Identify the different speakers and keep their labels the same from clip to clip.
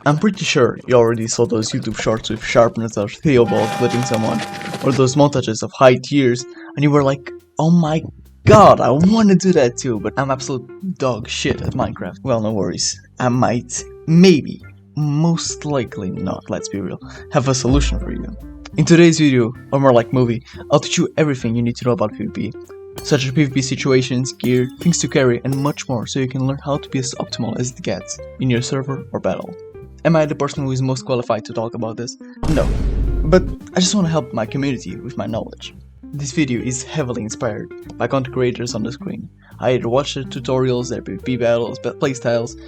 Speaker 1: I'm pretty sure you already saw those YouTube shorts with sharpness or Theobald flipping someone, or those montages of high tiers, and you were like, oh my god, I want to do that too, but I'm absolute dog shit at Minecraft. Well, no worries. I might, maybe, most likely not, let's be real, have a solution for you. In today's video, or more like movie, I'll teach you everything you need to know about PvP, such as PvP situations, gear, things to carry, and much more, so you can learn how to be as optimal as it gets in your server or battle. Am I the person who is most qualified to talk about this? No, but I just want to help my community with my knowledge. This video is heavily inspired by content creators on the screen. I either watch their tutorials, their PvP battles, playstyles,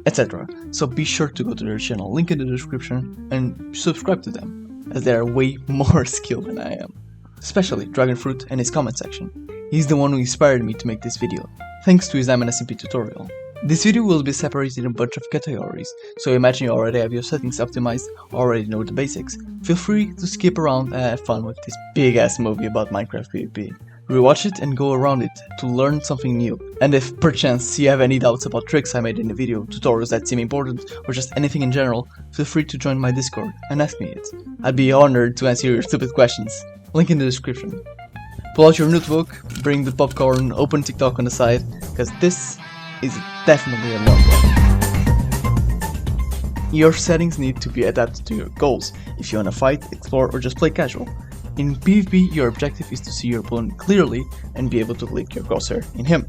Speaker 1: etc. So be sure to go to their channel, link in the description, and subscribe to them, as they are way more skilled than I am. Especially Dragonfruit and his comment section. He's the one who inspired me to make this video, thanks to his Diamond SMP tutorial. This video will be separated in a bunch of categories, so imagine you already have your settings optimized, already know the basics. Feel free to skip around and have fun with this big ass movie about Minecraft PvP. Rewatch it and go around it to learn something new. And if perchance you have any doubts about tricks I made in the video, tutorials that seem important, or just anything in general, feel free to join my Discord and ask me it. I'd be honored to answer your stupid questions. Link in the description. Pull out your notebook, bring the popcorn, open TikTok on the side, because this is definitely a long one. Your settings need to be adapted to your goals, if you wanna fight, explore, or just play casual. In PvP, your objective is to see your opponent clearly and be able to click your crosshair in him.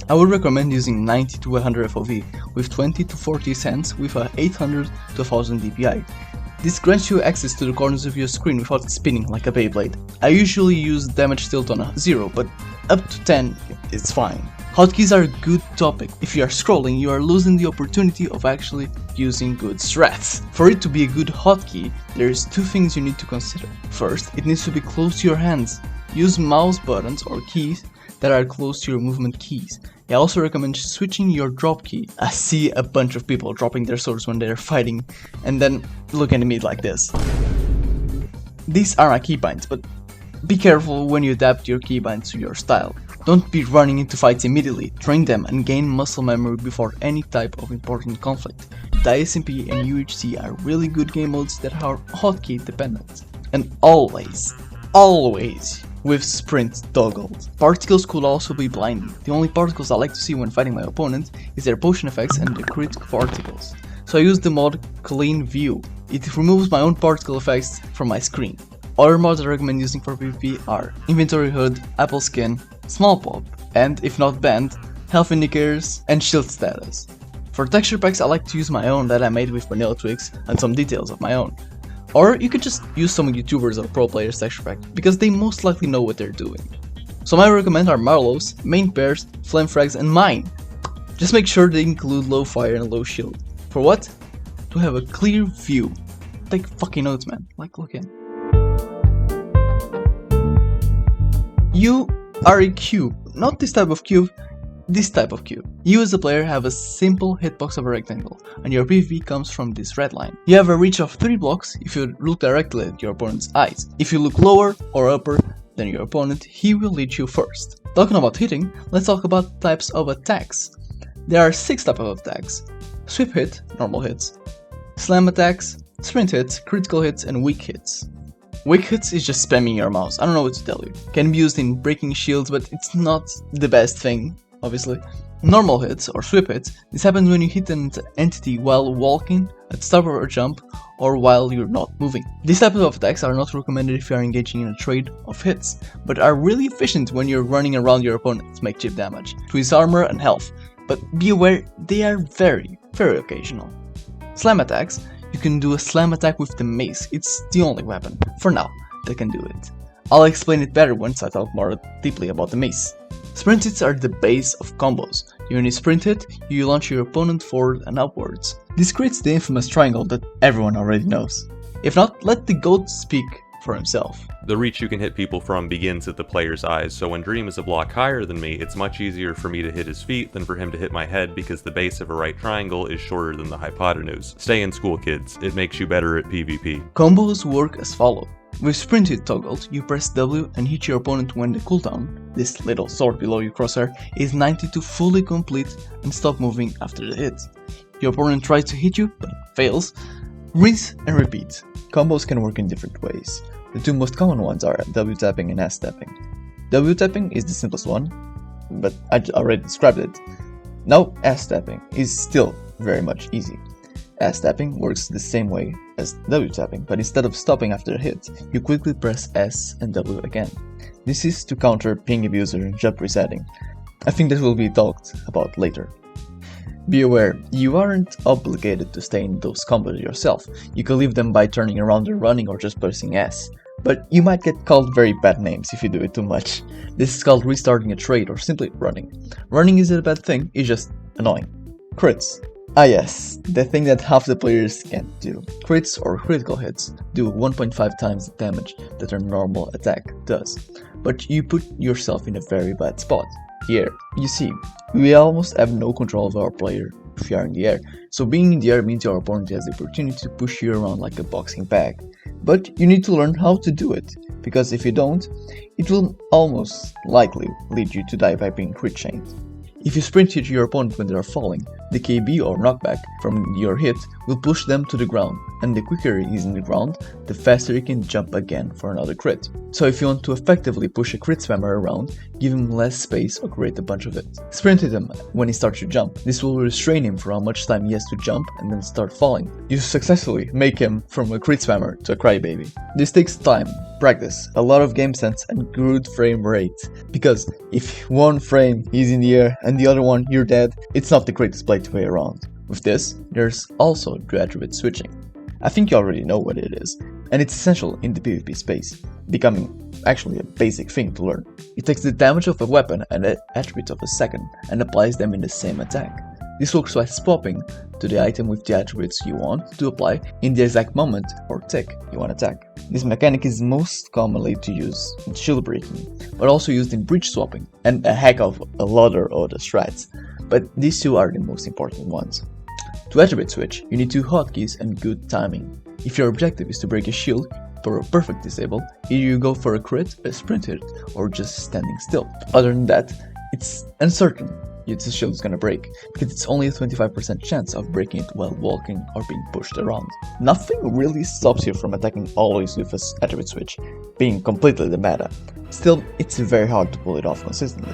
Speaker 1: I would recommend using 90 to 100 FOV with 20 to 40 cents with a 800 to 1000 DPI. This grants you access to the corners of your screen without spinning like a Beyblade. I usually use damage tilt on a 0, but up to 10 is fine. Hotkeys are a good topic. If you are scrolling, you are losing the opportunity of actually using good strats. For it to be a good hotkey, there's two things you need to consider. First, it needs to be close to your hands. Use mouse buttons or keys that are close to your movement keys. I also recommend switching your drop key. I see a bunch of people dropping their swords when they're fighting and then looking at me like this. These are my keybinds, but be careful when you adapt your keybinds to your style. Don't be running into fights immediately, train them and gain muscle memory before any type of important conflict. SMP and UHC are really good game modes that are hotkey dependent. And always with sprint toggled. Particles could also be blinding. The only particles I like to see when fighting my opponent is their potion effects and the crit particles. So I use the mod Clean View. It removes my own particle effects from my screen. Other mods I recommend using for PvP are Inventory HUD, Apple Skin, Small Pop, and if not banned, Health Indicators and Shield Status. For texture packs I like to use my own that I made with vanilla twigs and some details of my own. Or you could just use some YouTubers or pro players texture pack, because they most likely know what they're doing. Some I recommend are Marlowe's, Main Pairs, Flame Frags, and mine. Just make sure they include low fire and low shield. For what? To have a clear view. Take fucking notes, man. Like, look in. You are a cube, not this type of cube, this type of cube. You as a player have a simple hitbox of a rectangle, and your PvP comes from this red line. You have a reach of 3 blocks if you look directly at your opponent's eyes. If you look lower or upper than your opponent, he will hit you first. Talking about hitting, let's talk about types of attacks. There are 6 types of attacks: sweep hit, normal hits, slam attacks, sprint hits, critical hits, and weak hits. Weak hits is just spamming your mouse, I don't know what to tell you. Can be used in breaking shields, but it's not the best thing, obviously. Normal hits, or sweep hits, this happens when you hit an entity while walking, at stop or jump, or while you're not moving. These types of attacks are not recommended if you are engaging in a trade of hits, but are really efficient when you're running around your opponent to make chip damage, to his armor and health. But be aware, they are very occasional. Slam attacks. You can do a slam attack with the mace, it's the only weapon, for now, that can do it. I'll explain it better once I talk more deeply about the mace. Sprint hits are the base of combos. When you sprint hit, you launch your opponent forward and upwards. This creates the infamous triangle that everyone already knows. If not, let the GOAT speak for himself.
Speaker 2: The reach you can hit people from begins at the player's eyes, so when Dream is a block higher than me, it's much easier for me to hit his feet than for him to hit my head because the base of a right triangle is shorter than the hypotenuse. Stay in school, kids. It makes you better at PvP.
Speaker 1: Combos work as follows. With sprint hit toggled, you press W and hit your opponent when the cooldown, this little sword below your crosshair, is 90 to fully complete and stop moving after the hit. Your opponent tries to hit you, but fails, rinse and repeat. Combos can work in different ways. The two most common ones are W tapping and S tapping. W tapping is the simplest one, but I already described it. Now S tapping is still very much easy. S tapping works the same way as W tapping, but instead of stopping after a hit, you quickly press S and W again. This is to counter ping abuser and jump resetting. I think that will be talked about later. Be aware, you aren't obligated to stay in those combos yourself. You can leave them by turning around and running or just pressing S. But you might get called very bad names if you do it too much. This is called restarting a trade or simply running. Running isn't a bad thing, it's just annoying. Crits. Ah yes, the thing that half the players can't do. Crits or critical hits do 1.5 times the damage that a normal attack does. But you put yourself in a very bad spot. The air. You see, we almost have no control of our player if you are in the air, so being in the air means your opponent has the opportunity to push you around like a boxing bag. But you need to learn how to do it, because if you don't, it will almost likely lead you to die by being crit chained. If you sprint hit your opponent when they are falling, the KB or knockback from your hit will push them to the ground, and the quicker he is in the ground, the faster he can jump again for another crit. So if you want to effectively push a crit spammer around, give him less space or create a bunch of it. Sprint hit him when he starts to jump. This will restrain him for how much time he has to jump and then start falling. You successfully make him from a crit spammer to a crybaby. This takes time, practice, a lot of game sense and good frame rate. Because if one frame is in the air and the other one you're dead, it's not the greatest play to play around. With this, there's also the attribute switching. I think you already know what it is, and it's essential in the PvP space, becoming actually a basic thing to learn. It takes the damage of a weapon and the attributes of a second and applies them in the same attack. This works by swapping to the item with the attributes you want to apply in the exact moment or tick you want to attack. This mechanic is most commonly used in shield breaking, but also used in breach swapping and a heck of a lot of other strats, but these two are the most important ones. To attribute switch, you need two hotkeys and good timing. If your objective is to break a shield for a perfect disable, either you go for a crit, a sprint hit, or just standing still. Other than that, it's uncertain if the shield is gonna break, because it's only a 25% chance of breaking it while walking or being pushed around. Nothing really stops you from attacking always with an attribute switch, being completely the meta. Still, it's very hard to pull it off consistently.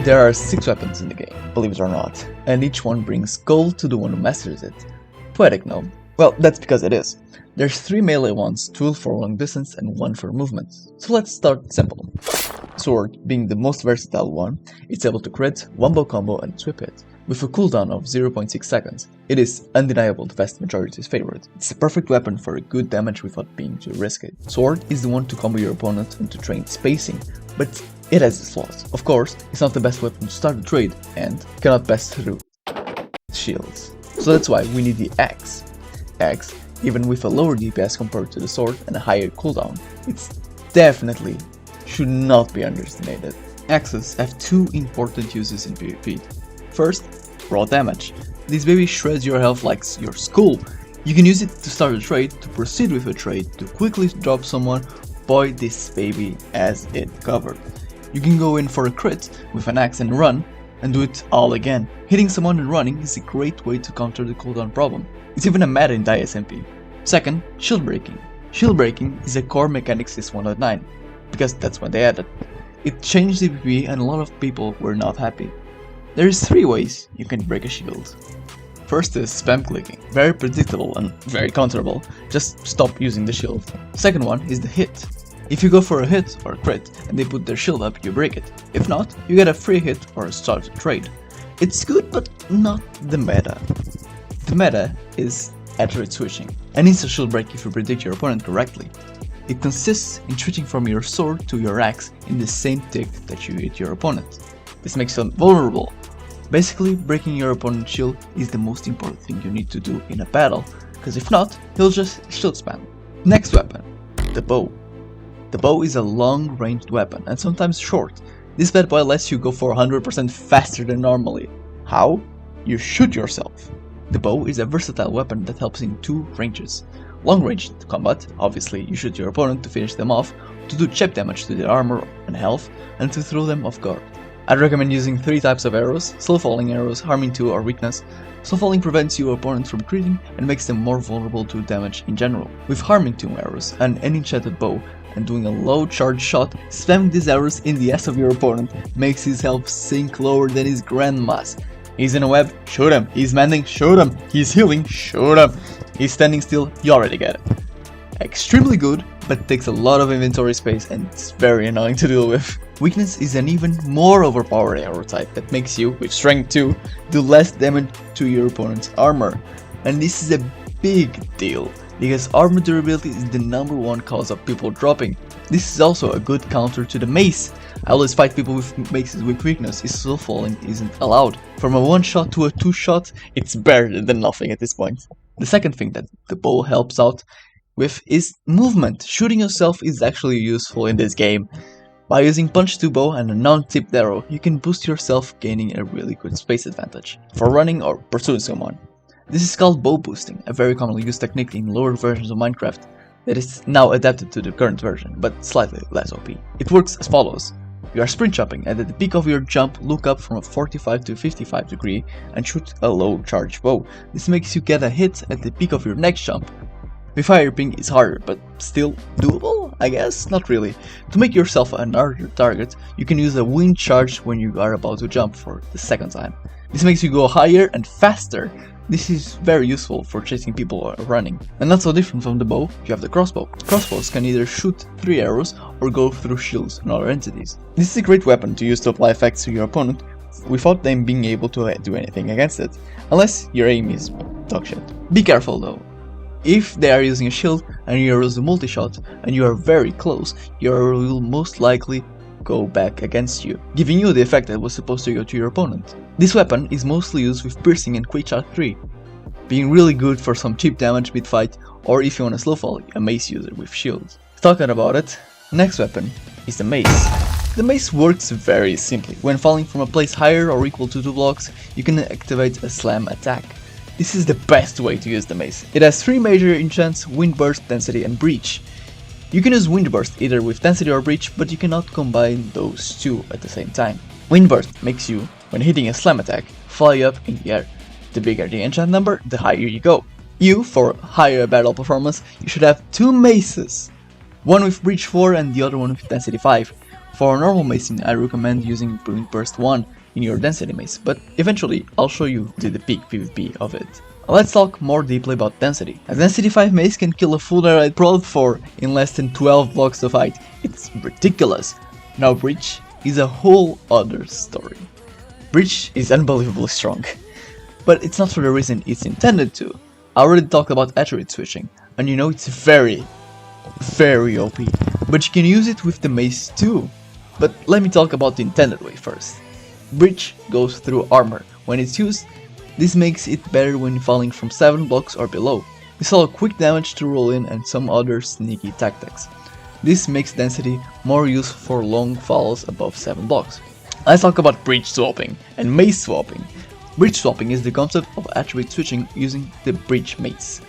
Speaker 1: There are 6 weapons in the game, believe it or not, and each one brings gold to the one who masters it. Poetic, no? Well, that's because it is. There's 3 melee ones, 2 for long distance and 1 for movement. So let's start simple. Sword, being the most versatile one, it's able to crit, wombo combo and sweep hit. With a cooldown of 0.6 seconds, it is undeniable the vast majority's favorite. It's the perfect weapon for a good damage without being too risky. Sword is the one to combo your opponent and to train spacing, but it has its flaws. Of course, it's not the best weapon to start a trade and cannot pass through shields. So that's why we need the axe. Axe, even with a lower DPS compared to the sword and a higher cooldown, it's definitely should not be underestimated. Axes have 2 important uses in PvP. First, raw damage. This baby shreds your health like your skull. You can use it to start a trade, to proceed with a trade, to quickly drop someone. Boy, this baby has it covered. You can go in for a crit with an axe and run, and do it all again. Hitting someone and running is a great way to counter the cooldown problem. It's even a meta in SMP. Second, shield breaking. Shield breaking is a core mechanic since 1.9, because that's when they added. It changed the PvP and a lot of people were not happy. There is 3 ways you can break a shield. First is spam clicking, very predictable and very counterable, just stop using the shield. Second one is the hit. If you go for a hit or a crit and they put their shield up, you break it. If not, you get a free hit or a start trade. It's good but not the meta. The meta is attribute switching, an instant shield break if you predict your opponent correctly. It consists in switching from your sword to your axe in the same tick that you hit your opponent. This makes them vulnerable. Basically, breaking your opponent's shield is the most important thing you need to do in a battle, because if not, he'll just shield spam. Next weapon, the bow. The bow is a long-ranged weapon, and sometimes short. This bad boy lets you go for 100% faster than normally. How? You shoot yourself. The bow is a versatile weapon that helps in 2 ranges. Long-range combat, obviously you shoot your opponent to finish them off, to do chip damage to their armor and health, and to throw them off guard. I'd recommend using 3 types of arrows: slow falling arrows, harming 2 or weakness. Slow falling prevents your opponents from critting and makes them more vulnerable to damage in general. With harming 2 arrows and an enchanted bow and doing a low charge shot, spamming these arrows in the ass of your opponent makes his health sink lower than his grandma's. He's in a web, shoot him. He's mending, shoot him. He's healing, shoot him. He's standing still, you already get it. Extremely good, but takes a lot of inventory space and it's very annoying to deal with. Weakness is an even more overpowered arrow type that makes you, with strength 2, do less damage to your opponent's armor. And this is a big deal, because armor durability is the #1 cause of people dropping. This is also a good counter to the mace. I always fight people with maces with weakness, if slow falling isn't allowed. From a 1-shot to a 2-shot, it's better than nothing at this point. The second thing that the bow helps out with is movement. Shooting yourself is actually useful in this game. By using punch to bow and a non-tipped arrow, you can boost yourself, gaining a really good space advantage for running or pursuing someone. This is called bow boosting, a very commonly used technique in lower versions of Minecraft that is now adapted to the current version, but slightly less OP. It works as follows. You are sprint jumping, and at the peak of your jump, look up from a 45 to 55 degree and shoot a low charge bow. This makes you get a hit at the peak of your next jump. With higher ping it's harder, but still doable, I guess? Not really. To make yourself a larger target, you can use a wind charge when you are about to jump for the second time. This makes you go higher and faster. This is very useful for chasing people or running. And not so different from the bow, you have the crossbow. Crossbows can either shoot 3 arrows or go through shields and other entities. This is a great weapon to use to apply effects to your opponent without them being able to do anything against it, unless your aim is dog shit. Be careful though. If they are using a shield and you use a multi-shot and you are very close, your arrow will most likely go back against you, giving you the effect that was supposed to go to your opponent. This weapon is mostly used with piercing and quick shot 3, being really good for some cheap damage mid-fight, or if you want to slow fall, a mace user with shields. Talking about it, next weapon is the mace. The mace works very simply. When falling from a place higher or equal to 2 blocks, you can activate a slam attack. This is the best way to use the mace. It has 3 major enchants: Wind Burst, Density and Breach. You can use Wind Burst either with Density or Breach, but you cannot combine those two at the same time. Wind Burst makes you, when hitting a slam attack, fly up in the air. The bigger the enchant number, the higher you go. For higher battle performance, you should have 2 maces. One with Breach 4 and the other one with Density 5. For a normal macing, I recommend using Wind Burst 1 in your density mace, but eventually I'll show you the peak PvP of it. Let's talk more deeply about density. A density 5 mace can kill a full allied Prod 4 in less than 12 blocks to fight. It's ridiculous. Now Breach is a whole other story. Breach is unbelievably strong, but it's not for the reason it's intended to. I already talked about attribute switching, and you know it's very OP, but you can use it with the mace too. But let me talk about the intended way first. Breach goes through armor. When it's used, this makes it better when falling from 7 blocks or below. This allows quick damage to roll in and some other sneaky tactics. This makes density more useful for long falls above 7 blocks. Let's talk about breach swapping and mace swapping. Breach swapping is the concept of attribute switching using the breach mace.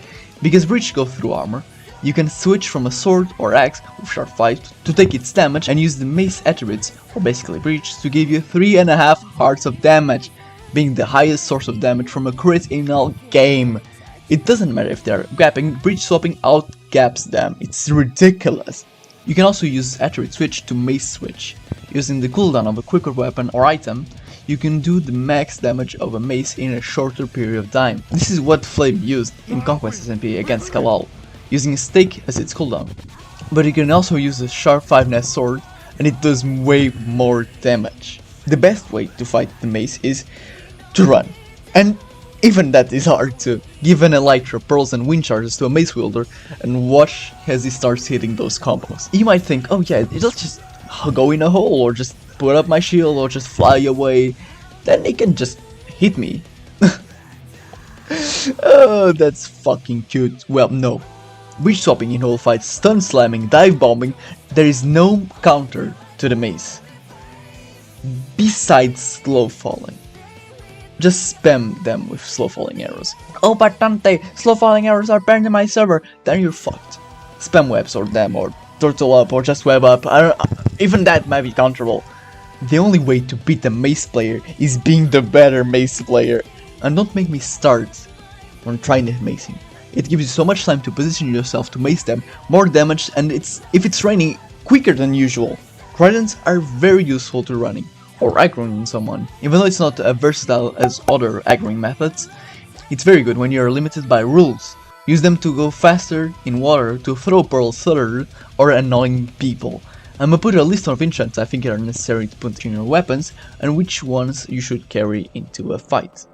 Speaker 1: Because breach goes through armor, you can switch from a sword or axe with sharp 5 to take its damage and use the mace attributes, or basically breach, to give you 3.5 hearts of damage, being the highest source of damage from a crit in all game. It doesn't matter if they are gapping, breach swapping out-gaps them, it's ridiculous. You can also use attribute switch to mace switch. Using the cooldown of a quicker weapon or item, you can do the max damage of a mace in a shorter period of time. This is what Flame used in Conquest SMP against Kalal, using a stake as its cooldown. But you can also use a sharp 5 sword and it does way more damage. The best way to fight the mace is to run, and even that is hard to. Give an elytra, pearls and wind charges to a mace wielder and watch as he starts hitting those combos. You might think, oh yeah, it'll just go in a hole or just put up my shield or just fly away, then he can just hit me. Oh, that's fucking cute. Well, no. Breach swapping in whole fights, stun slamming, dive bombing, there is no counter to the mace. Besides slow falling. Just spam them with slow falling arrows. Oh but Tante, slow falling arrows are banned in my server, then you're fucked. Spam webs or them or turtle up or just web up, even that might be counterable. The only way to beat a mace player is being the better mace player. And don't make me start on trying to macing. It gives you so much time to position yourself to mace them, more damage, and if it's raining, quicker than usual. Tridents are very useful to running, or aggroing someone. Even though it's not as versatile as other aggroing methods, it's very good when you are limited by rules. Use them to go faster in water, to throw pearls further, or annoying people. I'm gonna put a list of enchants I think are necessary to put in your weapons, and which ones you should carry into a fight.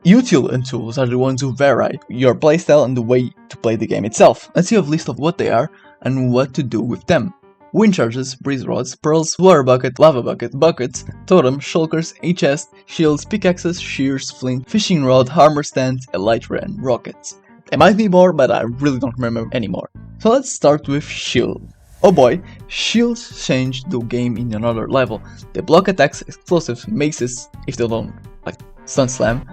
Speaker 1: Util and Tools are the ones who vary your playstyle and the way to play the game itself. Let's see a list of what they are and what to do with them. Wind charges, breeze rods, pearls, water bucket, lava bucket, buckets, totem, shulkers, chest, shields, pickaxes, shears, flint, fishing rod, armor stand, elytra, and rockets. There might be more, but I really don't remember anymore. So let's start with shield. Oh boy, shields change the game in another level. They block attacks, explosives, maces, if they don't like stun slam,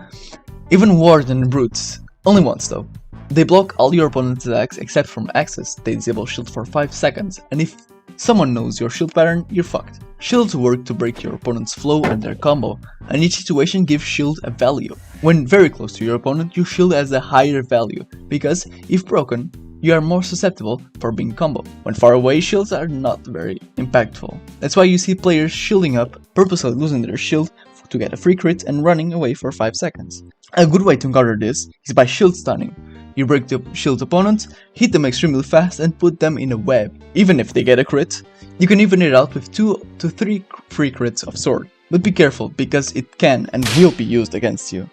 Speaker 1: even ward and brutes. Only once though. They block all your opponent's attacks except from axes. They disable shield for 5 seconds, and if someone knows your shield pattern, you're fucked. Shields work to break your opponent's flow and their combo, and each situation gives shield a value. When very close to your opponent, your shield has a higher value, because if broken, you are more susceptible for being combo. When far away, shields are not very impactful. That's why you see players shielding up, purposely losing their shield to get a free crit and running away for 5 seconds. A good way to counter this is by shield stunning. You break the shield's opponents, hit them extremely fast and put them in a web. Even if they get a crit, you can even it out with 2 to 3 free crits of sword. But be careful, because it can and will be used against you.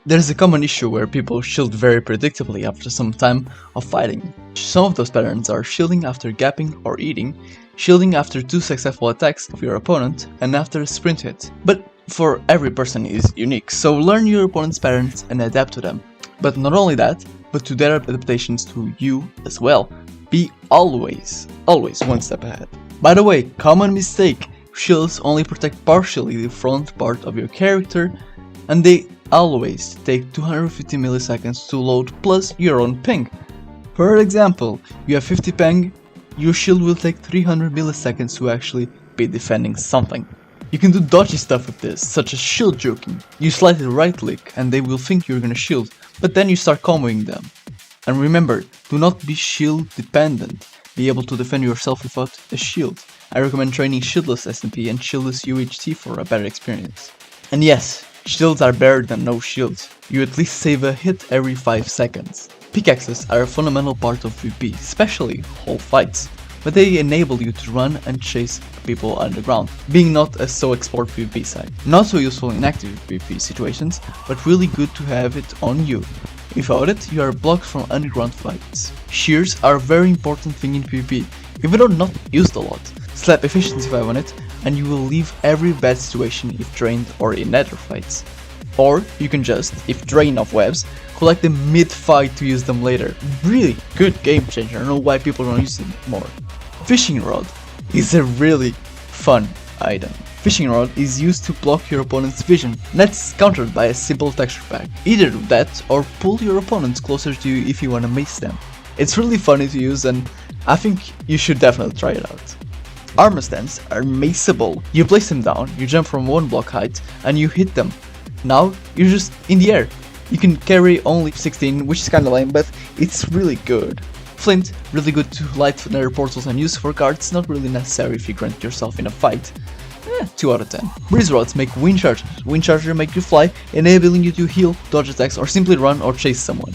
Speaker 1: There's a common issue where people shield very predictably after some time of fighting. Some of those patterns are shielding after gapping or eating, shielding after 2 successful attacks of your opponent, and after a sprint hit. But for every person is unique, so learn your opponent's patterns and adapt to them. But not only that, but to their adaptations to you as well. Be always one step ahead. By the way, common mistake, shields only protect partially the front part of your character, and they always take 250 milliseconds to load plus your own ping. For example, you have 50 ping, your shield will take 300 milliseconds to actually be defending something. You can do dodgy stuff with this, such as shield juking. You slightly right click and they will think you're gonna shield, but then you start comboing them. And remember, do not be shield dependent. Be able to defend yourself without a shield. I recommend training shieldless SMP and shieldless UHT for a better experience. And yes, shields are better than no shields. You at least save a hit every 5 seconds. Pickaxes are a fundamental part of PvP, especially whole fights, but they enable you to run and chase people underground, being not a so explored PvP side. Not so useful in active PvP situations, but really good to have it on you. Without it, you are blocked from underground fights. Shears are a very important thing in PvP, even though not used a lot. Slap efficiency 5 on it, and you will leave every bad situation if drained or in nether fights. Or you can just, if drained of webs, collect them mid-fight to use them later. Really good game changer, I don't know why people don't use it more. Fishing rod is a really fun item. Fishing rod is used to block your opponent's vision. That's countered by a simple texture pack. Either do that or pull your opponents closer to you if you wanna mace them. It's really funny to use and I think you should definitely try it out. Armor stands are maceable. You place them down, you jump from 1 block height and you hit them. Now you're just in the air. You can carry only 16, which is kinda lame, but it's really good. Flint, really good to light nether portals and use for guards, not really necessary if you grant yourself in a fight. 2 out of 10. Breeze rods make wind charges. Wind charger make you fly, enabling you to heal, dodge attacks, or simply run or chase someone.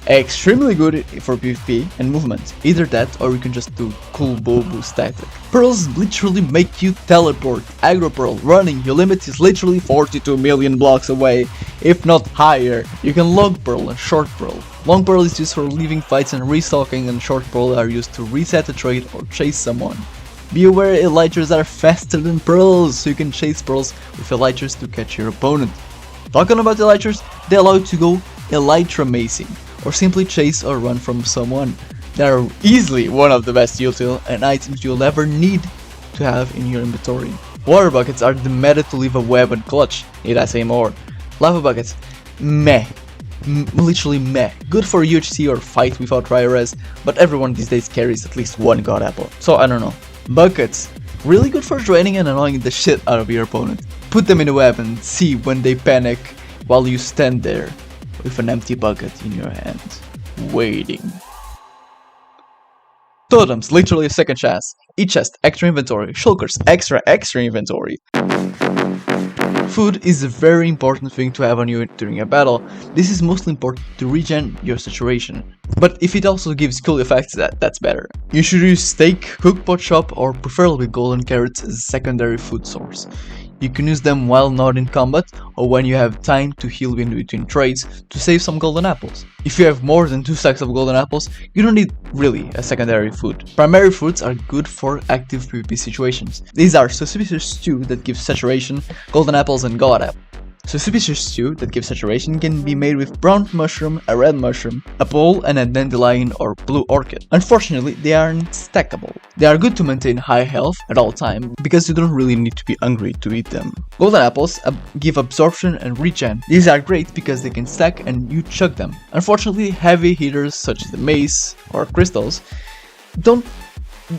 Speaker 1: Extremely good for PvP and movement. Either that or you can just do cool bow boost tactic. Pearls literally make you teleport. Aggro pearl running, your limit is literally 42 million blocks away, if not higher. You can long pearl and short pearl. Long pearl is used for leaving fights and restocking, and short pearl are used to reset a trade or chase someone. Be aware elytras are faster than pearls, so you can chase pearls with elytras to catch your opponent. Talking about elytras, they allow you to go elytra macing, or simply chase or run from someone. They are easily one of the best util and items you'll ever need to have in your inventory. Water buckets are the meta to leave a web and clutch, need I say more. Lava buckets, meh. Literally meh. Good for UHC or fight without dry res, but everyone these days carries at least 1 god apple, so I don't know. Buckets, Really good for draining and annoying the shit out of your opponent. Put them in a web and see when they panic while you stand there with an empty bucket in your hand, waiting. Totems, literally a second chance. Each chest, extra inventory. Shulkers, extra inventory. Food is a very important thing to have on you during a battle. This is mostly important to regen your saturation. But if it also gives cool effects, that's better. You should use steak, cooked pot chop, or preferably golden carrots as a secondary food source. You can use them while not in combat, or when you have time to heal in between trades to save some golden apples. If you have more than 2 stacks of golden apples, you don't need really a secondary food. Primary foods are good for active PvP situations. These are suspicious stew that gives saturation, golden apples and god apple. Suspicious stew that gives saturation can be made with brown mushroom, a red mushroom, a pole, and a dandelion or blue orchid. Unfortunately, they aren't stackable. They are good to maintain high health at all time, because you don't really need to be hungry to eat them. Golden apples give absorption and regen. These are great because they can stack and you chug them. Unfortunately, heavy hitters such as the mace or crystals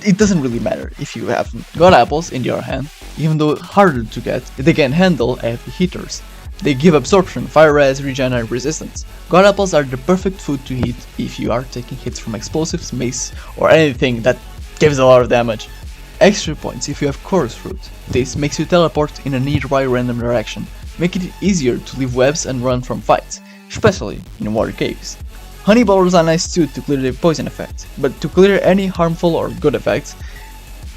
Speaker 1: it doesn't really matter if you have god apples in your hand. Even though harder to get, they can handle heavy hitters. They give absorption, fire res, regen, and resistance. God apples are the perfect food to eat if you are taking hits from explosives, mace, or anything that gives a lot of damage. Extra points if you have chorus fruit. This makes you teleport in a nearby random direction, making it easier to leave webs and run from fights, especially in water caves. Honey bowlers are nice too to clear the poison effect, but to clear any harmful or good effects,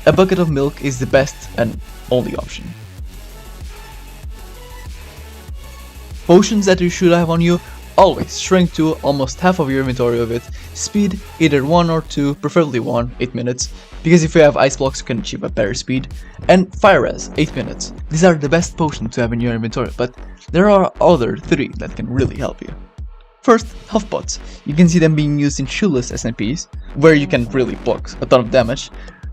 Speaker 1: a bucket of milk is the best and only option. Potions that you should have on you: always shrink to almost half of your inventory of it, speed either 1 or 2, preferably 1, 8 minutes, because if you have ice blocks you can achieve a better speed, and fire res, 8 minutes. These are the best potions to have in your inventory, but there are other 3 that can really help you. First, health pots. You can see them being used in shoeless SNPs, where you can really block a ton of damage,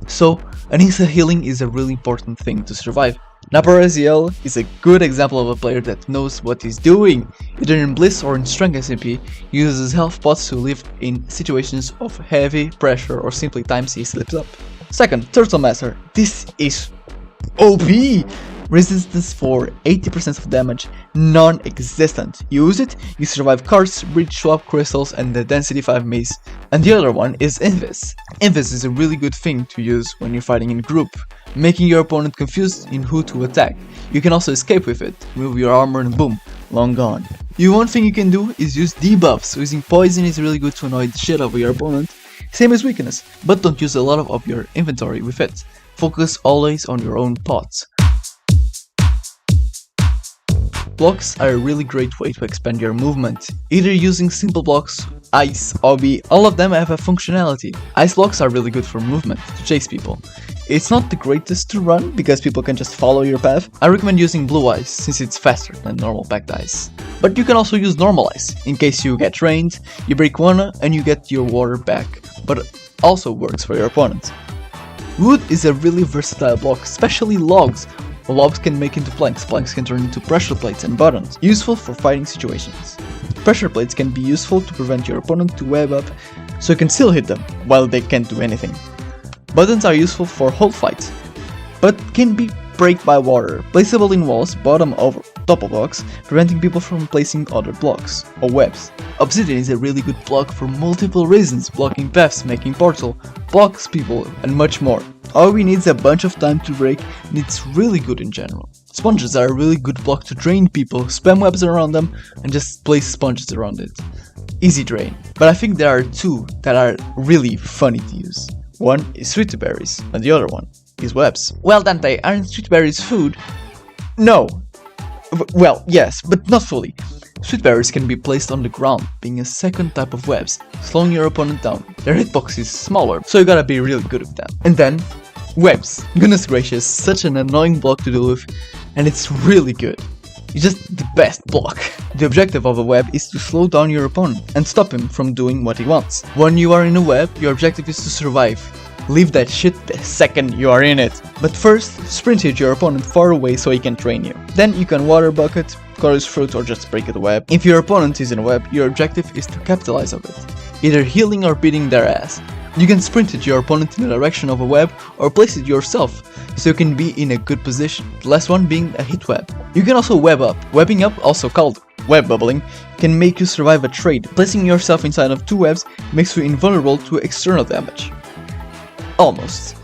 Speaker 1: so an insta healing is a really important thing to survive. Naparaziel is a good example of a player that knows what he's doing. Either in Bliss or in Strength SMP, he uses health pots to live in situations of heavy pressure or simply times he slips up. Second, Turtle Master. This is OP! Resistance for 80% of damage, non-existent. Use it, you survive cards, bridge swap crystals, and the density 5 mace. And the other one is Invis. Invis is a really good thing to use when you're fighting in group, making your opponent confused in who to attack. You can also escape with it, remove your armor and boom, long gone. One thing you can do is use debuffs. Using poison is really good to annoy the shit out of your opponent, same as weakness, but don't use a lot of your inventory with it. Focus always on your own pots. Blocks are a really great way to expand your movement, either using simple blocks, ice, obby, all of them have a functionality. Ice blocks are really good for movement, to chase people. It's not the greatest to run, because people can just follow your path. I recommend using blue ice, since it's faster than normal packed ice. But you can also use normal ice, in case you get rained, you break one and you get your water back, but it also works for your opponent. Wood is a really versatile block, especially logs. Logs can make into planks, planks can turn into pressure plates and buttons, useful for fighting situations. Pressure plates can be useful to prevent your opponent to web up, so you can still hit them, while they can't do anything. Buttons are useful for hold fights, but can be break by water, placeable in walls, bottom over top of blocks, preventing people from placing other blocks, or webs. Obsidian is a really good block for multiple reasons, blocking paths, making portal, blocks people, and much more. All we need is a bunch of time to break, and it's really good in general. Sponges are a really good block to drain people, spam webs around them, and just place sponges around it. Easy drain. But I think there are 2 that are really funny to use. One is sweet berries, and the other one is webs. Well, Dante, aren't sweet berries food? No. Well, yes, but not fully. Sweet berries can be placed on the ground, being a second type of webs, slowing your opponent down. Their hitbox is smaller, so you gotta be really good with them. And then, webs. Goodness gracious, such an annoying block to deal with, and it's really good. It's just the best block. The objective of a web is to slow down your opponent and stop him from doing what he wants. When you are in a web, your objective is to survive. Leave that shit the second you are in it. But first, sprint hit your opponent far away so he can train you. Then you can water bucket, chorus fruit, or just break the web. If your opponent is in a web, your objective is to capitalize on it, either healing or beating their ass. You can sprint at your opponent in the direction of a web or place it yourself, so you can be in a good position, the last one being a hit web. You can also web up. Webbing up, also called web bubbling, can make you survive a trade. Placing yourself inside of two webs makes you invulnerable to external damage. Almost.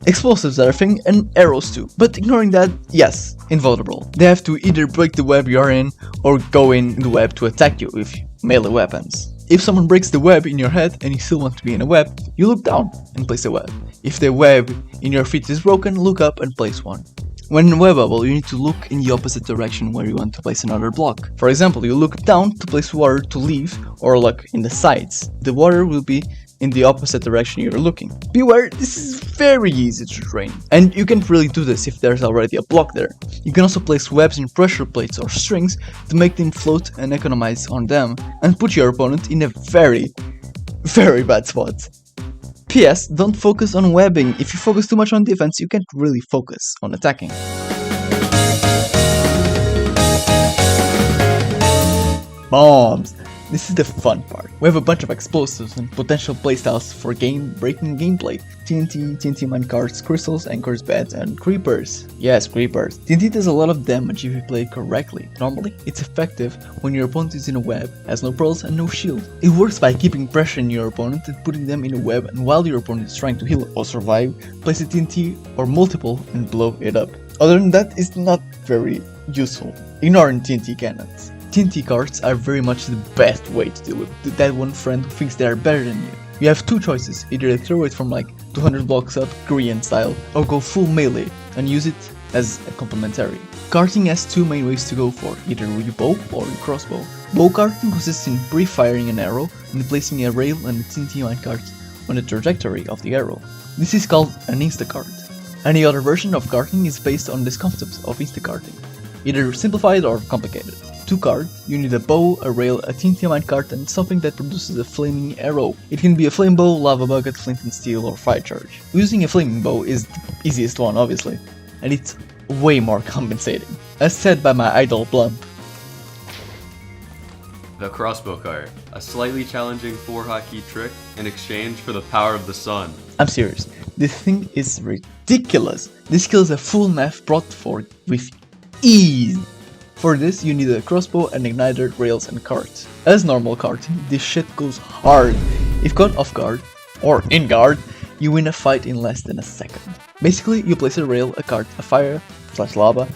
Speaker 1: Explosives are a thing, and arrows too, but ignoring that, yes, invulnerable. They have to either break the web you are in, or go in the web to attack you with melee weapons. If someone breaks the web in your head and you still want to be in a web, you look down and place a web. If the web in your feet is broken, look up and place one. When in web bubble, you need to look in the opposite direction where you want to place another block. For example, you look down to place water to leave, or look in the sides. The water will be in the opposite direction you're looking. Beware, this is very easy to train. And you can't really do this if there's already a block there. You can also place webs in pressure plates or strings to make them float and economize on them, and put your opponent in a very bad spot. PS, don't focus on webbing. If you focus too much on defense, you can't really focus on attacking. Bombs! This is the fun part. We have a bunch of explosives and potential playstyles for game-breaking gameplay. TNT, TNT minecarts, crystals, anchors, beds, and creepers. Yes, creepers. TNT does a lot of damage if you play it correctly. Normally, it's effective when your opponent is in a web, has no pearls and no shield. It works by keeping pressure in your opponent and putting them in a web, and while your opponent is trying to heal or survive, place a TNT or multiple and blow it up. Other than that, it's not very useful. Ignoring TNT cannons. TNT carts are very much the best way to deal with that one friend who thinks they are better than you. You have two choices, either throw it from like 200 blocks up, Korean style, or go full melee and use it as a complementary. Carting has two main ways to go for, either with bow or with crossbow. Bow carting consists in pre-firing an arrow and placing a rail and a TNT minecart on the trajectory of the arrow. This is called an instacart. Any other version of carting is based on this concept of instacarting, either simplified or complicated. To cart, you need a bow, a rail, a TNT minecart, and something that produces a flaming arrow. It can be a flame bow, lava bucket, flint and steel, or fire charge. Using a flaming bow is the easiest one, obviously, and it's way more compensating. As said by my idol Blump.
Speaker 3: The crossbow cart, a slightly challenging 4-hotkey trick in exchange for the power of the sun.
Speaker 1: I'm serious, this thing is ridiculous. This kills a full map brought forth with ease. For this, you need a crossbow, an igniter, rails, and cart. As normal karting, this shit goes hard. If caught off guard, or in guard, you win a fight in less than a second. Basically, you place a rail, a cart, a fire, / lava,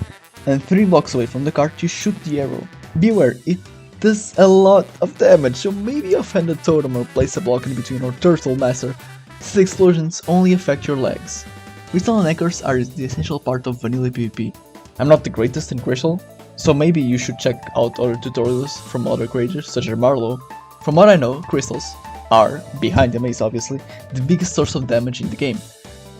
Speaker 1: and 3 blocks away from the cart you shoot the arrow. Beware, it does a lot of damage, so maybe offend a totem or place a block in between or turtle master. These explosions only affect your legs. Crystal and anchors are the essential part of vanilla PvP. I'm not the greatest in crystal, so maybe you should check out other tutorials from other creators such as Marlowe. From what I know, crystals are, behind the maze obviously, the biggest source of damage in the game.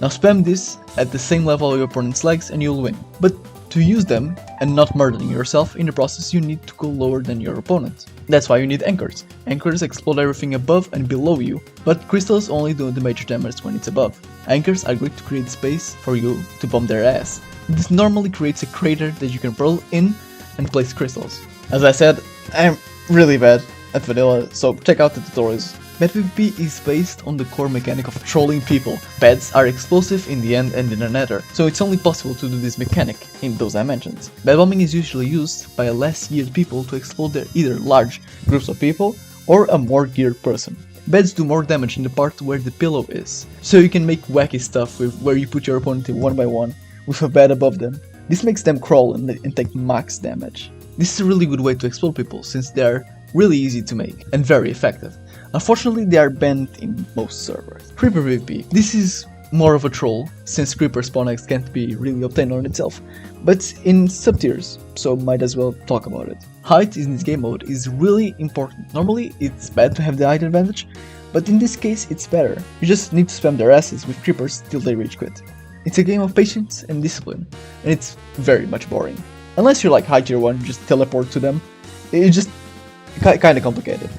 Speaker 1: Now spam this at the same level of your opponent's legs and you'll win. But to use them and not murdering yourself in the process, you need to go lower than your opponent. That's why you need anchors. Anchors explode everything above and below you, but crystals only do the major damage when it's above. Anchors are going to create space for you to bomb their ass. This normally creates a crater that you can pearl in and place crystals. As I said, I'm really bad at vanilla, so check out the tutorials. Bad PvP is based on the core mechanic of trolling people. Beds are explosive in the end and in the nether, so it's only possible to do this mechanic in those dimensions. Bed bombing is usually used by a less geared people to explode their either large groups of people or a more geared person. Beds do more damage in the part where the pillow is, so you can make wacky stuff with where you put your opponent in one by one with a bed above them. This makes them crawl and take max damage. This is a really good way to explode people since they are really easy to make and very effective. Unfortunately, they are banned in most servers. Creeper PvP. This is more of a troll since creeper spawn eggs can't be really obtained on itself, but in sub-tiers, so might as well talk about it. Height in this game mode is really important. Normally it's bad to have the height advantage, but in this case it's better. You just need to spam their asses with creepers till they rage quit. It's a game of patience and discipline, and it's very much boring. Unless you're like high tier 1, just teleport to them. It's just kinda complicated.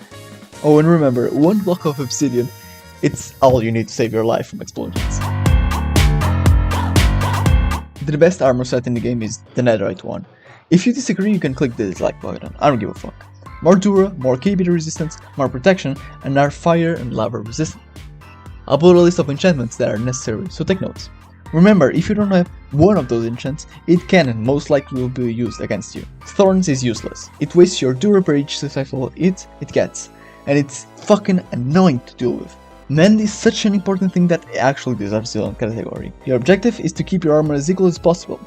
Speaker 1: Oh, and remember, 1 block of obsidian, it's all you need to save your life from explosions. The best armor set in the game is the netherite one. If you disagree, you can click the dislike button, I don't give a fuck. More dura, more KB resistance, more protection, and are fire and lava resistant. I'll put a list of enchantments that are necessary, so take notes. Remember, if you don't have one of those enchants, it can and most likely will be used against you. Thorns is useless. It wastes your dura per each successful hit it gets, and it's fucking annoying to deal with. Mend is such an important thing that it actually deserves its own category. Your objective is to keep your armor as equal as possible.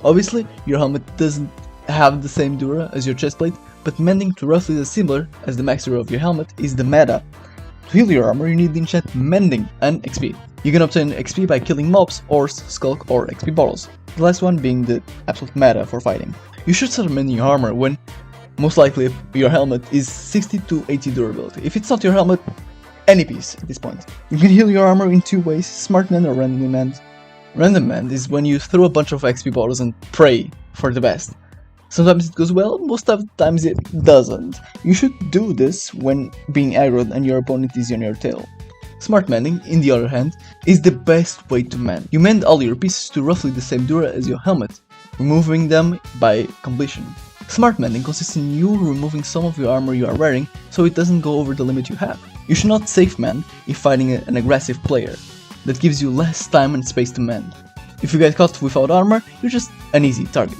Speaker 1: Obviously, your helmet doesn't have the same dura as your chestplate, but mending to roughly as similar as the max dura of your helmet is the meta. To heal your armor, you need the enchant Mending and XP. You can obtain XP by killing mobs, ores, skulk, or XP bottles, the last one being the absolute meta for fighting. You should start mending your armor when, most likely, your helmet is 60 to 80 durability. If it's not your helmet, any piece at this point. You can heal your armor in two ways, Smart Mend or Random Mend. Random Mend is when you throw a bunch of XP bottles and pray for the best. Sometimes it goes well, most of the times it doesn't. You should do this when being aggroed and your opponent is on your tail. Smart Mending, in the other hand, is the best way to mend. You mend all your pieces to roughly the same dura as your helmet, removing them by completion. Smart Mending consists in you removing some of your armor you are wearing so it doesn't go over the limit you have. You should not safe mend if fighting an aggressive player. That gives you less time and space to mend. If you get caught without armor, you're just an easy target.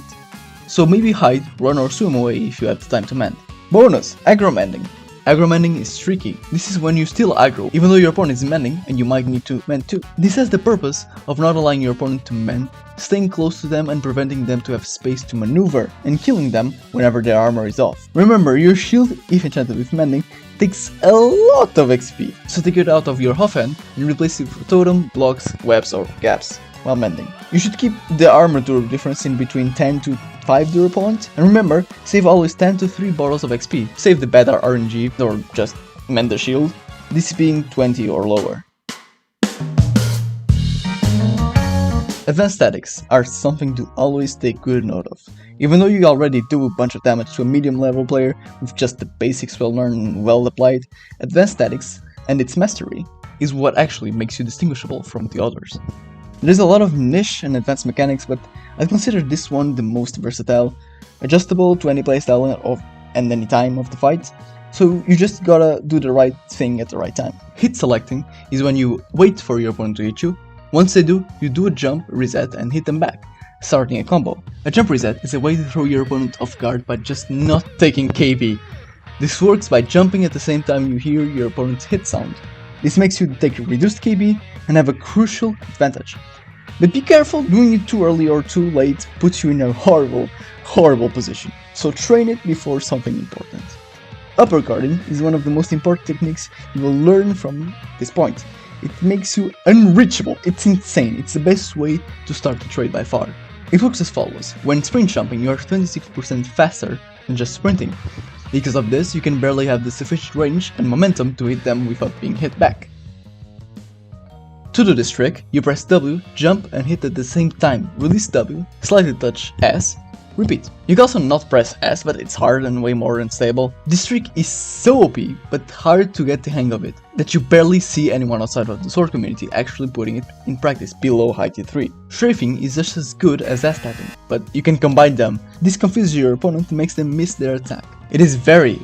Speaker 1: So maybe hide, run or swim away if you have the time to mend. Bonus! Aggro Mending. Aggro Mending is tricky. This is when you still aggro, even though your opponent is mending and you might need to mend too. This has the purpose of not allowing your opponent to mend, staying close to them and preventing them to have space to maneuver, and killing them whenever their armor is off. Remember, your shield, if enchanted with mending, takes a lot of XP, so take it out of your offhand and replace it with totem, blocks, webs or gaps while mending. You should keep the armor dura difference in between 10 to 5 dura points, and remember, save always 10 to 3 bottles of XP. Save the better RNG or just mend the shield, this being 20 or lower. Advanced Tatics are something to always take good note of. Even though you already do a bunch of damage to a medium level player with just the basics well learned and well applied, Advanced Tatics and its mastery is what actually makes you distinguishable from the others. There's a lot of niche and advanced mechanics, but I'd consider this one the most versatile, adjustable to any playstyle and any time of the fight, so you just gotta do the right thing at the right time. Hit selecting is when you wait for your opponent to hit you. Once they do, you do a jump, reset and hit them back, starting a combo. A jump reset is a way to throw your opponent off guard by just not taking KB. This works by jumping at the same time you hear your opponent's hit sound. This makes you take reduced KB and have a crucial advantage. But be careful, doing it too early or too late puts you in a horrible position, so train it before something important. Uppercutting is one of the most important techniques you will learn from this point. It makes you unreachable, it's insane, it's the best way to start the trade by far. It works as follows: when sprint jumping you are 26% faster than just sprinting. Because of this, you can barely have the sufficient range and momentum to hit them without being hit back. To do this trick, you press W, jump and hit at the same time, release W, slightly touch S, repeat. You can also not press S, but it's hard and way more unstable. This trick is so OP, but hard to get the hang of it, that you barely see anyone outside of the sword community actually putting it in practice below high tier 3. Strafing is just as good as S-tapping, but you can combine them. This confuses your opponent and makes them miss their attack. It is very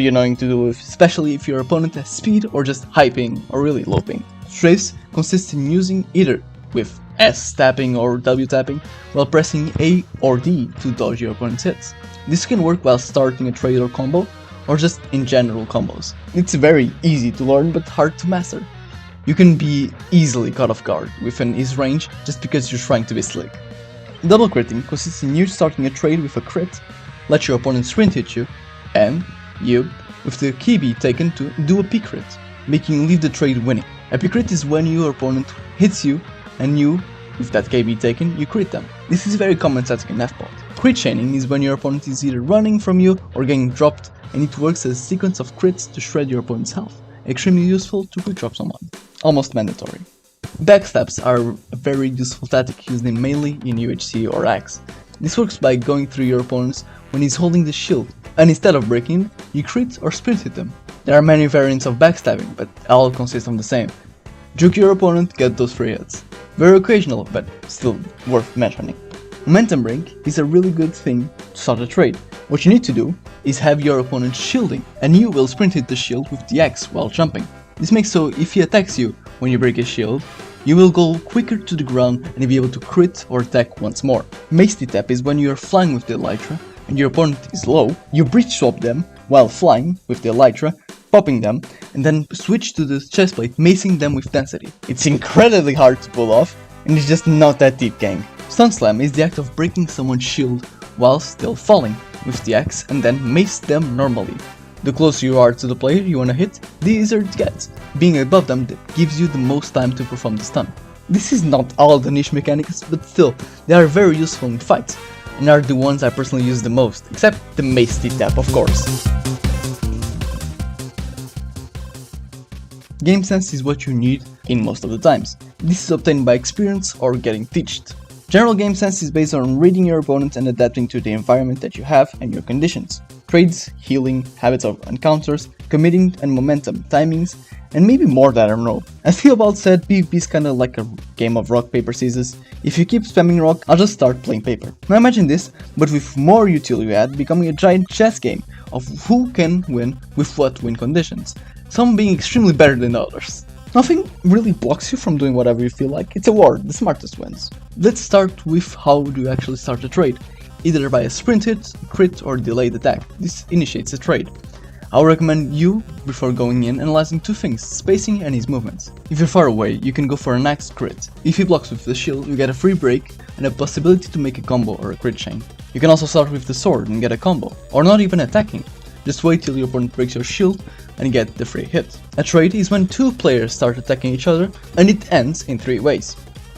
Speaker 1: annoying to do with, especially if your opponent has speed or just high ping or really low ping. Strafes consists in using either with S tapping or W tapping while pressing A or D to dodge your opponent's hits. This can work while starting a trade or combo, or just in general combos. It's very easy to learn but hard to master. You can be easily caught off guard within his range just because you're trying to be slick. Double critting consists in you starting a trade with a crit, let your opponent sprint hit you, and you, with the KB taken, to do a P crit, making you leave the trade winning. A P crit is when your opponent hits you and you, with that KB taken, you crit them. This is very common tactic in FPOT. Crit chaining is when your opponent is either running from you or getting dropped, and it works as a sequence of crits to shred your opponent's health. Extremely useful to quick drop someone. Almost mandatory. Backstabs are a very useful tactic used mainly in UHC or Axe. This works by going through your opponents when he's holding the shield, and instead of breaking, you crit or sprint hit them. There are many variants of backstabbing, but all consist of the same. Juke your opponent, get those free hits. Very occasional, but still worth mentioning. Momentum break is a really good thing to start a trade. What you need to do is have your opponent shielding, and you will sprint hit the shield with the axe while jumping. This makes so if he attacks you when you break his shield, you will go quicker to the ground and be able to crit or attack once more. Mace tap is when you are flying with the Elytra and your opponent is low, you bridge swap them while flying with the Elytra, popping them, and then switch to the chestplate, macing them with density. It's incredibly hard to pull off, and it's just not that deep, gang. Stun Slam is the act of breaking someone's shield while still falling with the axe and then mace them normally. The closer you are to the player you wanna hit, the easier it gets. Being above them gives you the most time to perform the stun. This is not all the niche mechanics, but still, they are very useful in fights, and are the ones I personally use the most, except the mace tap, of course. Gamesense is what you need in most of the times. This is obtained by experience or getting taught. General Gamesense is based on reading your opponent and adapting to the environment that you have and your conditions. Trades, healing, habits of encounters, committing and momentum, timings, and maybe more that I don't know. As Theobald said, PvP is kinda like a game of rock, paper, scissors. If you keep spamming rock, I'll just start playing paper. Now imagine this, but with more util you add, becoming a giant chess game of who can win with what win conditions. Some being extremely better than others. Nothing really blocks you from doing whatever you feel like, it's a war, the smartest wins. Let's start with how do you actually start a trade. Either by a sprint hit, crit or delayed attack. This initiates a trade. I'll recommend you, before going in, analyzing two things, spacing and his movements. If you're far away, you can go for an axe crit. If he blocks with the shield, you get a free break and a possibility to make a combo or a crit chain. You can also start with the sword and get a combo, or not even attacking. Just wait till your opponent breaks your shield and get the free hit. A trade is when two players start attacking each other and it ends in three ways.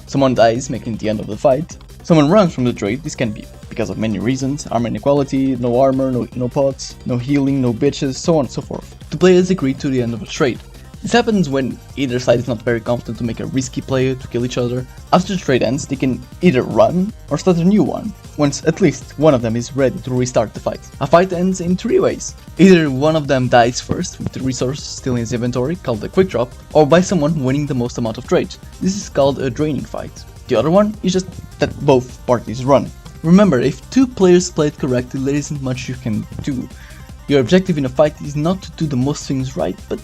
Speaker 1: Someone dies, making the end of the fight. Someone runs from the trade, this can be because of many reasons, armor inequality, no armor, no pots, no healing, no bitches, so on and so forth. The players agree to the end of a trade. This happens when either side is not very confident to make a risky play to kill each other. After the trade ends, they can either run or start a new one, once at least one of them is ready to restart the fight. A fight ends in three ways. Either one of them dies first with the resource still in his inventory, called a quick drop, or by someone winning the most amount of trades. This is called a draining fight. The other one is just that both parties run. Remember, if two players play it correctly, there isn't much you can do. Your objective in a fight is not to do the most things right, but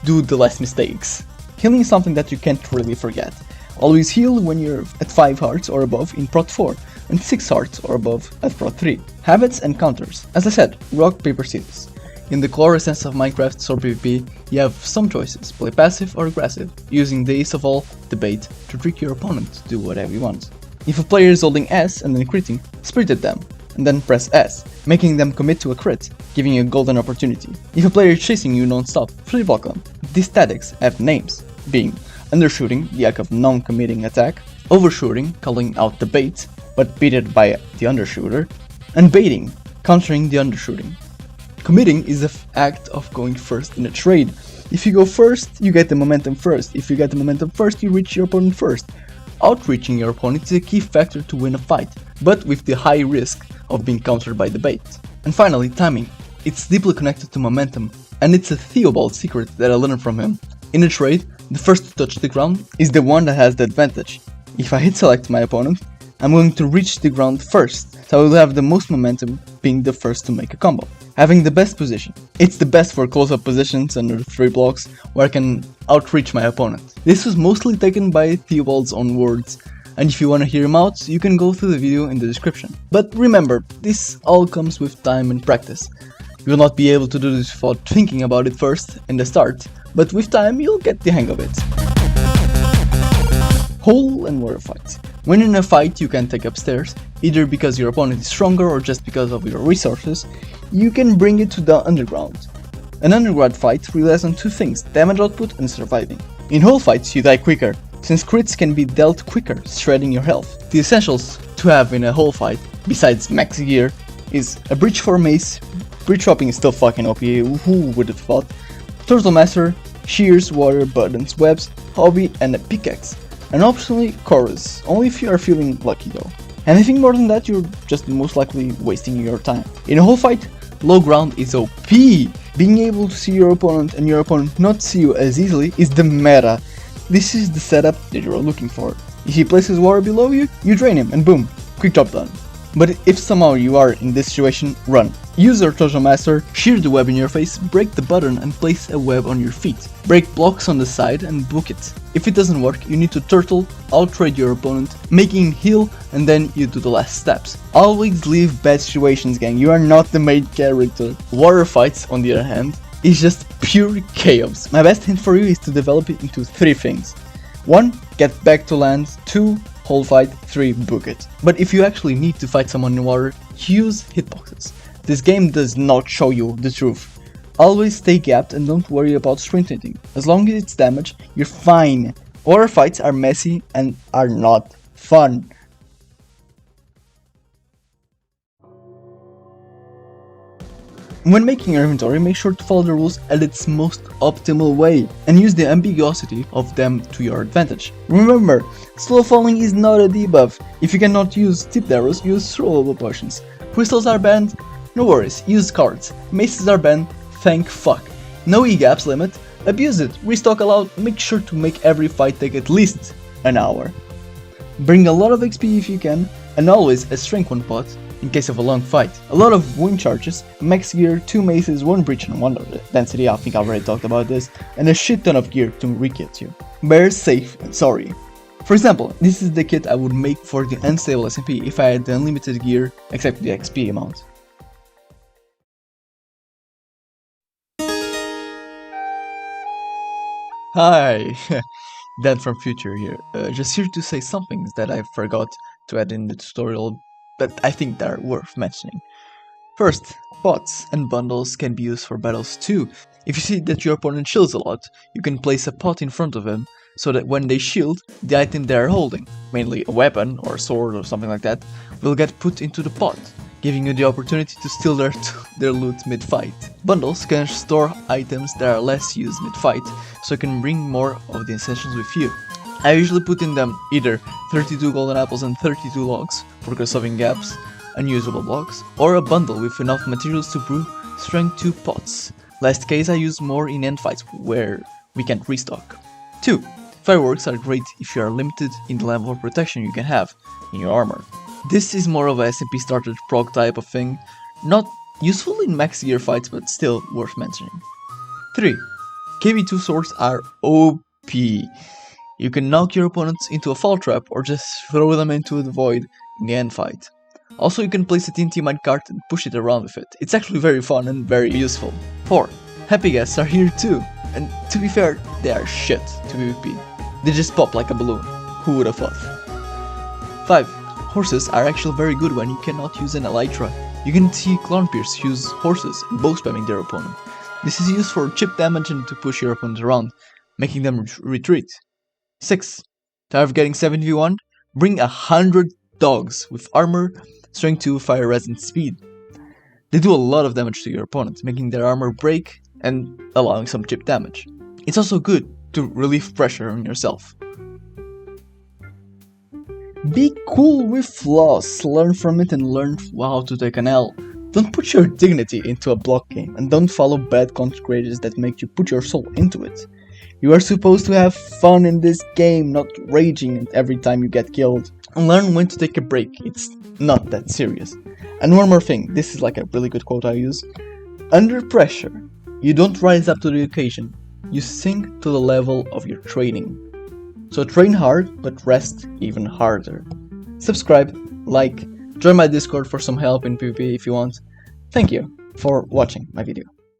Speaker 1: do the less mistakes. Healing is something that you can't really forget. Always heal when you're at 5 hearts or above in Prot 4, and 6 hearts or above at Prot 3. Habits and counters. As I said, rock, paper, scissors. In the core essence of Minecraft or PvP, you have some choices, play passive or aggressive, using the ace of all, the bait, to trick your opponent to do whatever you want. If a player is holding S and then critting, sprint at them, and then press S, making them commit to a crit, giving you a golden opportunity. If a player is chasing you non-stop, free block them. These tactics have names, being undershooting, the act of non-committing attack, overshooting, calling out the bait, but beaten by the undershooter, and baiting, countering the undershooting. Committing is the act of going first in a trade. If you go first, you get the momentum first. If you get the momentum first, you reach your opponent first. Outreaching your opponent is a key factor to win a fight, but with the high risk of being countered by the bait. And finally, timing. It's deeply connected to momentum, and it's a Theobald secret that I learned from him. In a trade, the first to touch the ground is the one that has the advantage. If I hit select my opponent, I'm going to reach the ground first, so I will have the most momentum being the first to make a combo. Having the best position. It's the best for close-up positions under 3 blocks where I can outreach my opponent. This was mostly taken by Theobald's own words, and if you want to hear him out, you can go through the video in the description. But remember, this all comes with time and practice. You will not be able to do this without thinking about it first in the start, but with time you'll get the hang of it. Hole and water fight. When in a fight you can take upstairs, either because your opponent is stronger or just because of your resources, you can bring it to the underground. An underground fight relies on two things, damage output and surviving. In hole fights you die quicker, since crits can be dealt quicker, shredding your health. The essentials to have in a hole fight, besides max gear, is a breach for mace, breach hopping is still fucking OP, who would have thought, turtle master, shears, water, buttons, webs, hobby and a pickaxe. And optionally chorus, only if you are feeling lucky though. Anything more than that, you're just most likely wasting your time. In a whole fight, low ground is OP. Being able to see your opponent and your opponent not see you as easily is the meta. This is the setup that you're looking for. If he places water below you, you drain him and boom, quick job done. But if somehow you are in this situation, run. Use your Tojo Master, shear the web in your face, break the button and place a web on your feet. Break blocks on the side and book it. If it doesn't work, you need to turtle, outrage your opponent, making him heal, and then you do the last steps. Always leave bad situations, gang, you are not the main character. Water fights, on the other hand, is just pure chaos. My best hint for you is to develop it into 3 things. 1. Get back to land. 2. Hold fight. 3. Book it. But if you actually need to fight someone in water, use hitboxes. This game does not show you the truth. Always stay gapped and don't worry about sprint hitting. As long as it's damage, you're fine. Water fights are messy and are not fun. When making your inventory, make sure to follow the rules at its most optimal way and use the ambiguity of them to your advantage. Remember, slow falling is not a debuff. If you cannot use tipped arrows, use throwable potions. Crystals are banned? No worries, use cards. Maces are banned? Thank fuck. No E-gaps limit? Abuse it. Restock allowed? Make sure to make every fight take at least an hour. Bring a lot of XP if you can, and always a strength 1 pot in case of a long fight. A lot of wind charges, max gear, 2 maces, 1 breach and 1 density, I think I already talked about this, and a shit ton of gear to re-kit you. Bear safe and sorry. For example, this is the kit I would make for the unstable SMP if I had the unlimited gear except the XP amount. Hi, Dan from Future here, just here to say some things that I forgot to add in the tutorial, but I think they're worth mentioning. First, pots and bundles can be used for battles too. If you see that your opponent shields a lot, you can place a pot in front of him, so that when they shield, the item they are holding, mainly a weapon or a sword or something like that, will get put into the pot, giving you the opportunity to steal their loot mid-fight. Bundles can store items that are less used mid-fight, so you can bring more of the essentials with you. I usually put in them either 32 golden apples and 32 logs for solving gaps, unusable blocks, or a bundle with enough materials to brew strength 2 pots. Last case I use more in end fights where we can't restock. 2. Fireworks are great if you are limited in the level of protection you can have in your armor. This is more of a SMP starter prog type of thing, not useful in max gear fights but still worth mentioning. 3. KB2 swords are OP. You can knock your opponents into a fall trap or just throw them into the void in the end fight. Also, you can place a TNT minecart and push it around with it. It's actually very fun and very useful. 4. Happy guests are here too, and to be fair, they are shit to PvP. They just pop like a balloon. Who would have thought? 5. Horses are actually very good when you cannot use an Elytra. You can see Clownpierce use horses and bow spamming their opponent. This is used for chip damage and to push your opponent around, making them retreat. 6. Tired of getting 7v1? Bring 100 dogs with armor, strength 2, fire res and speed. They do a lot of damage to your opponent, making their armor break and allowing some chip damage. It's also good to relieve pressure on yourself. Be cool with flaws, learn from it and learn how to take an L. Don't put your dignity into a block game and don't follow bad content creators that make you put your soul into it. You are supposed to have fun in this game, not raging every time you get killed. And learn when to take a break, it's not that serious. And one more thing, this is like a really good quote I use. Under pressure, you don't rise up to the occasion, you sink to the level of your training. So train hard, but rest even harder. Subscribe, like, join my Discord for some help in PvP if you want. Thank you for watching my video.